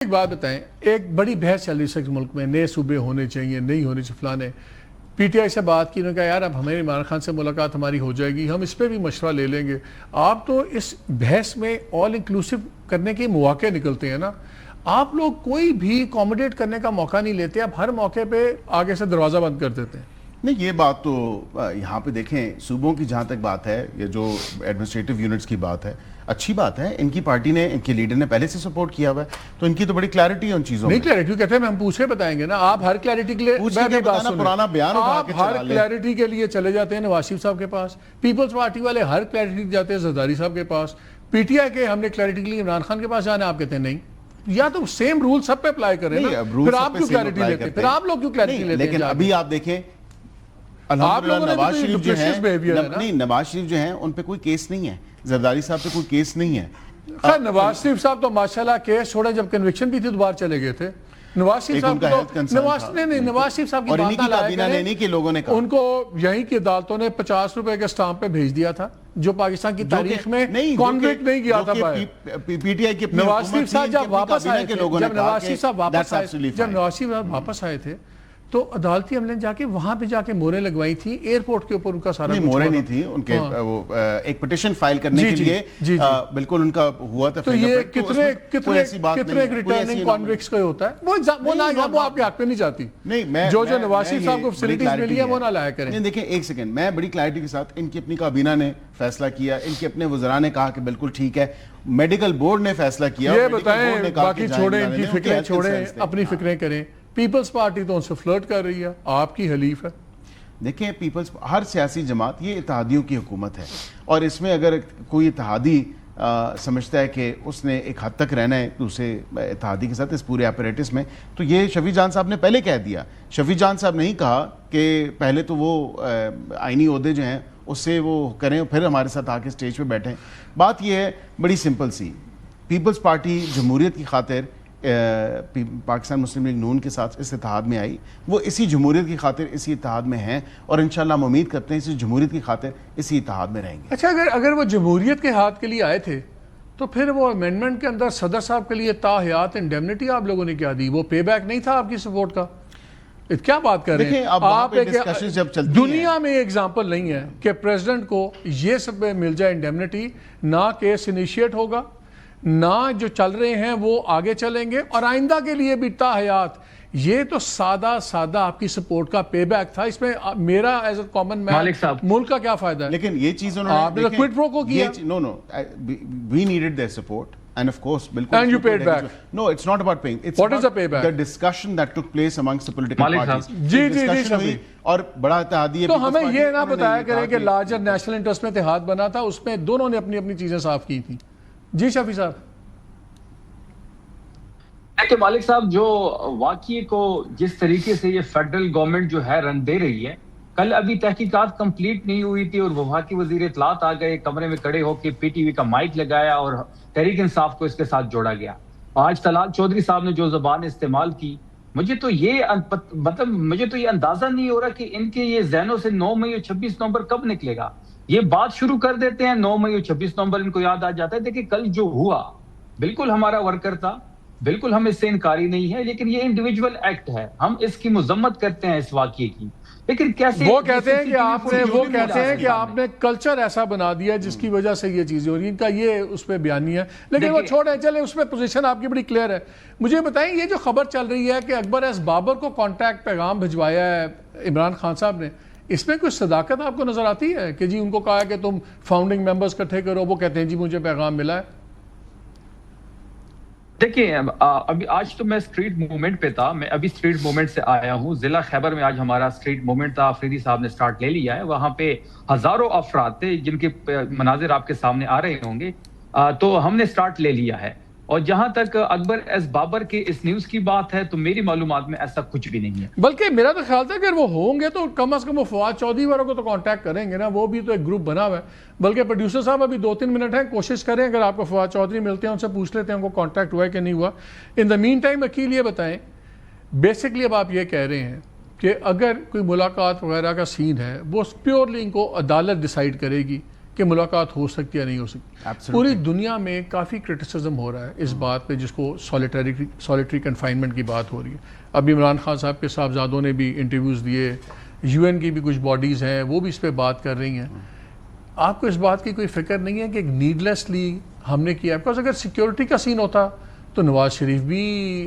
ایک بات بتائیں، ایک بڑی بحث چل رہی ہے اس ملک میں، نئے صوبے ہونے چاہیے، نہیں ہونے چاہیے، فلانے پی ٹی آئی سے بات کی، انہوں نے کہا یار اب ہمیں عمران خان سے ملاقات ہماری ہو جائے گی، ہم اس پہ بھی مشورہ لے لیں گے۔ آپ تو اس بحث میں آل انکلوسیو کرنے کے مواقع نکلتے ہیں نا، آپ لوگ کوئی بھی اکوموڈیٹ کرنے کا موقع نہیں لیتے، آپ ہر موقع پہ آگے سے دروازہ بند کر دیتے ہیں۔ نہیں، یہ بات تو یہاں پہ دیکھیں، صوبوں کی جہاں تک بات ہے، یہ جو ایڈمنسٹریٹو یونٹس کی بات ہے، اچھی بات ہے، ان کی پارٹی نے، ان کے لیڈر نے پہلے سے سپورٹ کیا ہوا ہے، تو ان کی تو بڑی کلیئرٹی ہے ان چیزوں میں۔ نہیں کلیئرٹی کہتے ہیں، ہم پوچھے بتائیں گے نا، آپ ہر کلیئرٹی کے لیے پرانا بیان اٹھا کے ہر کلیئرٹی کے لیے چلے جاتے ہیں نواز شریف صاحب کے پاس، پیپلز پارٹی والے ہر کلیئرٹی جاتے ہیں زرداری صاحب کے پاس، پی ٹی آئی کے ہم نے کلیئرٹی کے لیے عمران خان کے پاس جانا ہے، آپ کہتے ہیں نہیں، یا تو سیم رول سب پہ اپلائی کریں نا، پھر آپ کیوں کلیئرٹی لیتے ہیں، پھر آپ لوگ کیوں کلیئرٹی لیتے ہیں؟ لیکن ابھی آپ دیکھیں آپ لوگوں نے نواز شریف جو ہیں، نہیں نواز شریف جو ہیں ان پہ کوئی کیس نہیں ہے، زرداری صاحب پہ کوئی کیس نہیں ہے۔ خیر نواز شریف صاحب تو ماشاءاللہ کیس چھوڑے، جب کنوکشن بھی تھی دوبارہ چلے گئے تھے۔ نواز شریف صاحب نواز شریف صاحب کی بات نہ لائے کریں، ان کو یہیں کی عدالتوں نے 50 روپے کے اسٹامپ پہ بھیج دیا تھا، جو پاکستان کی تاریخ میں کانوکٹ نہیں کیا تھا پی ٹی آئی کی نواز شریف صاحب جب واپس آئے تھے، جب نواز شریف صاحب واپس آئے تھے تو عدالتی عملے جا کے وہاں پہ جا کے موریں لگوائی تھی، ایئرپورٹ کے اوپر ان کا سارا موریں نہیں تھی، ان کے ایک پٹیشن فائل کرنے کے لیے بالکل ان کا ہوا تھا۔ تو یہ کتنے ریٹرننگ کانوکٹس کا ہوتا ہے، وہ آپ کے حق پہ نہیں جاتی، جو نواز شریف صاحب کو فیسلٹیز ملی ہیں وہ نہ لایا کریں۔ نہیں دیکھیں ایک سیکنڈ، میں بڑی کلیئرٹی کے ساتھ، ان کی اپنی کابینہ نے فیصلہ کیا، ان کے اپنے وزراء نے کہا کہ بالکل ٹھیک ہے، میڈیکل بورڈ نے فیصلہ کیا، یہ بتائیں باقی چھوڑیں، ان کی فکریں چھوڑیں، اپنی فکریں کریں۔ پیپلز پارٹی تو ان سے فلرٹ کر رہی ہے، آپ کی حلیف ہے۔ دیکھیں پیپلز، ہر سیاسی جماعت یہ اتحادیوں کی حکومت ہے، اور اس میں اگر کوئی اتحادی سمجھتا ہے کہ اس نے ایک حد تک رہنا ہے دوسرے اتحادی کے ساتھ اس پورے ایپریٹس میں، تو یہ شفیع جان صاحب نے پہلے کہہ دیا۔ شفیع جان صاحب نہیں کہا کہ پہلے تو وہ آئینی عہدے جو ہیں اس سے وہ کریں، پھر ہمارے ساتھ آ کے اسٹیج پہ بیٹھیں۔ بات یہ ہے بڑی سمپل سی، پیپلز پارٹی جمہوریت کی خاطر پاکستان مسلم لیگ نون کے ساتھ اس اتحاد میں آئی، وہ اسی جمہوریت کی خاطر اسی اتحاد میں ہیں، اور انشاءاللہ ہم امید کرتے ہیں اسی جمہوریت کی خاطر اسی اتحاد میں رہیں گے۔ اچھا، اگر وہ جمہوریت کے ہاتھ کے لیے آئے تھے تو پھر وہ امینڈمنٹ کے اندر صدر صاحب کے لیے تاحیات انڈیمنیٹی آپ لوگوں نے کیا دی؟ وہ پے بیک نہیں تھا آپ کی سپورٹ کا؟ کیا بات کر رہے ہیں آپ؟ دنیا میں ایگزامپل نہیں ہے کہ پریزیڈنٹ کو یہ سب مل جائے انڈیمنیٹی، نہ کیس انیشیٹ ہوگا، نہ جو چل رہے ہیں وہ آگے چلیں گے، اور آئندہ کے لیے بھی تا حیات۔ یہ تو سادہ آپ کی سپورٹ کا پے بیک تھا، اس میں میرا ایز اے کامن مین ملک کا کیا فائدہ ہے؟ لیکن یہ چیز انہوں نے آپ نے کوئٹ پرو کو کیا۔ No, we needed their support, and of course بالکل۔ And you paid back. No, it's not about paying. What is the payback? The discussion that took place amongst the political parties. جی اور بڑا اتحادی ہے، تو ہمیں یہ نہ بتایا کریں کہ لارجر نیشنل انٹرسٹ میں اتحاد بنا تھا، اس میں دونوں نے اپنی اپنی چیزیں صاف کی تھیں۔ جی شفیع صاحب۔ کہ مالک صاحب جو واقعے کو جس طریقے سے یہ فیڈرل گورنمنٹ جو ہے رن دے رہی ہے، کل ابھی تحقیقات کمپلیٹ نہیں ہوئی تھی اور وفاقی وزیر اطلاعات آ گئے، کمرے میں کھڑے ہو کے پی ٹی وی کا مائک لگایا اور تحریک انصاف کو اس کے ساتھ جوڑا گیا۔ آج طلال چودھری صاحب نے جو زبان استعمال کی، مجھے تو یہ اندازہ نہیں ہو رہا کہ ان کے یہ ذہنوں سے 9 مئی اور 26 نومبر کب نکلے گا۔ یہ بات شروع کر دیتے ہیں 9 مئی اور 26 نومبر ان کو یاد آ جاتا ہے۔ دیکھیں کل جو ہوا بالکل ہمارا ورکر تھا، بالکل ہم اس سے انکاری نہیں ہے، لیکن یہ انڈیویجول ایکٹ ہے، ہم اس کی مذمت کرتے ہیں اس واقعے کی، لیکن کیسے وہ کہتے ہیں کہ آپ نے کلچر ایسا بنا دیا جس کی وجہ سے یہ چیزیں ہو رہی ہیں، ان کا یہ اس پہ بیانی ہے، لیکن وہ چھوڑیں، چلیں اس پہ پوزیشن آپ کی بڑی کلیئر ہے۔ مجھے بتائیں یہ جو خبر چل رہی ہے کہ اکبر ایس بابر کو کانٹیکٹ پیغام بھجوایا ہے عمران خان صاحب نے، اس میں کوئی صداقت آپ کو نظر آتی ہے کہ جی ان کو کہا ہے کہ تم فاؤنڈنگ ممبرز اکٹھے کرو، وہ کہتے ہیں جی مجھے پیغام ملا ہے؟ دیکھیں ابھی آج تو میں اسٹریٹ موومنٹ پہ تھا، میں ابھی اسٹریٹ موومنٹ سے آیا ہوں، ضلع خیبر میں آج ہمارا اسٹریٹ موومنٹ تھا، آفریدی صاحب نے سٹارٹ لے لیا ہے، وہاں پہ ہزاروں افراد تھے جن کے مناظر آپ کے سامنے آ رہے ہوں گے، تو ہم نے سٹارٹ لے لیا ہے۔ اور جہاں تک اکبر ایس بابر کے اس نیوز کی بات ہے تو میری معلومات میں ایسا کچھ بھی نہیں ہے، بلکہ میرا تو خیال تھا کہ اگر وہ ہوں گے تو کم از کم وہ فواد چودھری والوں کو تو کانٹیکٹ کریں گے نا، وہ بھی تو ایک گروپ بنا ہوا ہے۔ بلکہ پروڈیوسر صاحب ابھی 2-3 منٹ ہیں، کوشش کریں اگر آپ کو فواد چودھری ملتے ہیں ان سے پوچھ لیتے ہیں ان کو کانٹیکٹ ہوا ہے کہ نہیں ہوا۔ ان دا مین ٹائم وکیل یہ بتائیں، بیسکلی اب آپ یہ کہہ رہے ہیں کہ اگر کوئی ملاقات وغیرہ کا سین ہے وہ پیورلی ان کو عدالت ڈیسائیڈ کرے گی کہ ملاقات ہو سکتی ہے یا نہیں ہو سکتی. پوری دنیا میں کافی کرٹیسزم ہو رہا ہے اس بات پہ جس کو سولیٹری کنفائنمنٹ کی بات ہو رہی ہے. ابھی عمران خان صاحب کے صاحبزادوں نے بھی انٹرویوز دیے, یو این کی بھی کچھ باڈیز ہیں وہ بھی اس پہ بات کر رہی ہیں. آپ کو اس بات کی کوئی فکر نہیں ہے کہ ایک نیڈلیسلی ہم نے کیا؟ بیکاز اگر سیکیورٹی کا سین ہوتا تو نواز شریف بھی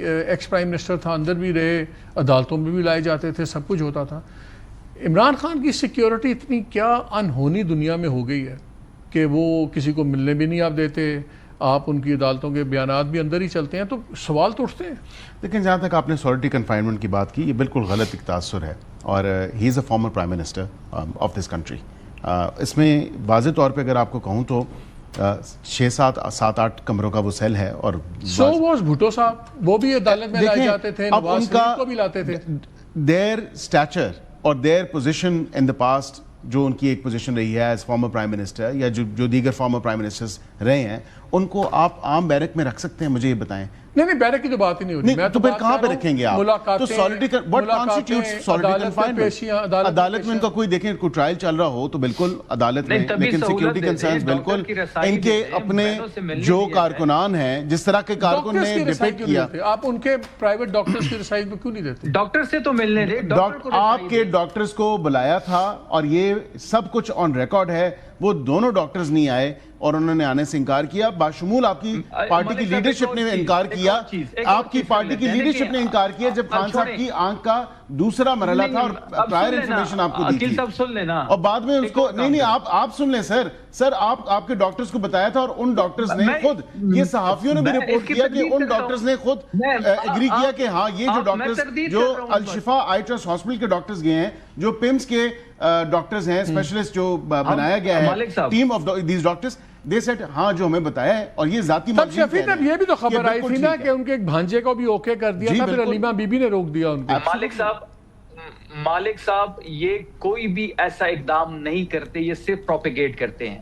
ایکس پرائم منسٹر تھا, اندر بھی رہے, عدالتوں میں بھی لائے جاتے تھے, سب کچھ ہوتا تھا. عمران خان کی سیکیورٹی اتنی کیا انہونی دنیا میں ہو گئی ہے کہ وہ کسی کو ملنے بھی نہیں آپ دیتے, آپ ان کی عدالتوں کے بیانات بھی اندر ہی چلتے ہیں, تو سوال تو اٹھتے ہیں. لیکن جہاں تک آپ نے سولیٹری کنفائنمنٹ کی بات کی, یہ بالکل غلط ایک تاثر ہے, اور he is a former prime minister of this country. اس میں واضح طور پہ اگر آپ کو کہوں تو 6-7-8 کمروں کا وہ سیل ہے, اور سو واز بھٹو صاحب وہ بھی عدالت میں لائے جاتے تھے, نواز شریف کو بھی لاتے تھے. دیر اسٹیچر اور their position in the past, جو ان کی ایک پوزیشن رہی ہے ایز فارمر پرائم منسٹر, یا جو دیگر فارمر پرائم منسٹرز رہے ہیں, ان کو آپ عام بیرک میں رکھ سکتے ہیں؟ مجھے یہ بتائیں. نہیں بیرک کی تو بات ہی نہیں ہوتی. تو پھر کہاں پہ رکھیں گے آپ؟ تو عدالت میں ان کا کوئی دیکھیں کوئی ٹرائل چل رہا ہو تو بالکل عدالت میں, لیکن سیکیورٹی کنسرنز بالکل ان کے اپنے جو کارکنان ہیں, جس طرح کے کارکن نے ڈپیکٹ کیا, آپ ان کے پرائیویٹ ڈاکٹرز کی رسائی پہ کیوں نہیں دیتے؟ ڈاکٹر سے تو ملنے دے. آپ کے ڈاکٹرز کو بلایا تھا, اور یہ سب کچھ آن ریکارڈ ہے. وہ دونوں ڈاکٹرز نہیں آئے اور انہوں نے آنے سے انکار کیا, باشمول آپ کی پارٹی کی لیڈرشپ نے انکار کیا. آپ کی پارٹی کی لیڈرشپ نے انکار کیا جب خان صاحب کی آنکھ کا دوسرا مرحلہ تھا, اور پرائر انفارمیشن آپ کو دی تھی, اور بعد میں اس کو نہیں آپ سن لیں سر آپ کے ڈاکٹرز کو بتایا تھا, اور ان ڈاکٹرز نے خود, یہ صحافیوں نے بھی رپورٹ کیا کہ ان ڈاکٹرز نے خود ایگری کیا کہ ہاں یہ جو ڈاکٹرز جو الشفا آئی ٹرسٹ ہاسپٹل کے ڈاکٹرز گئے ہیں, جو پیمز کے ڈاکٹرز ہیں, اسپیشلسٹ جو بنایا گیا ہے team of these doctors, they set ہاں جو ہمیں بتایا ہے, اور یہ ذاتی تب شفیع تب یہ بھی تو خبر آئی تھی نا کہ ان کے ایک بھانجے کو بھی اوکے کر دیا تھا, پھر علیمہ بی بی نے روک دیا ان کو. مالک صاحب یہ کوئی بھی ایسا اقدام نہیں کرتے, یہ صرف پروپیگیٹ کرتے ہیں.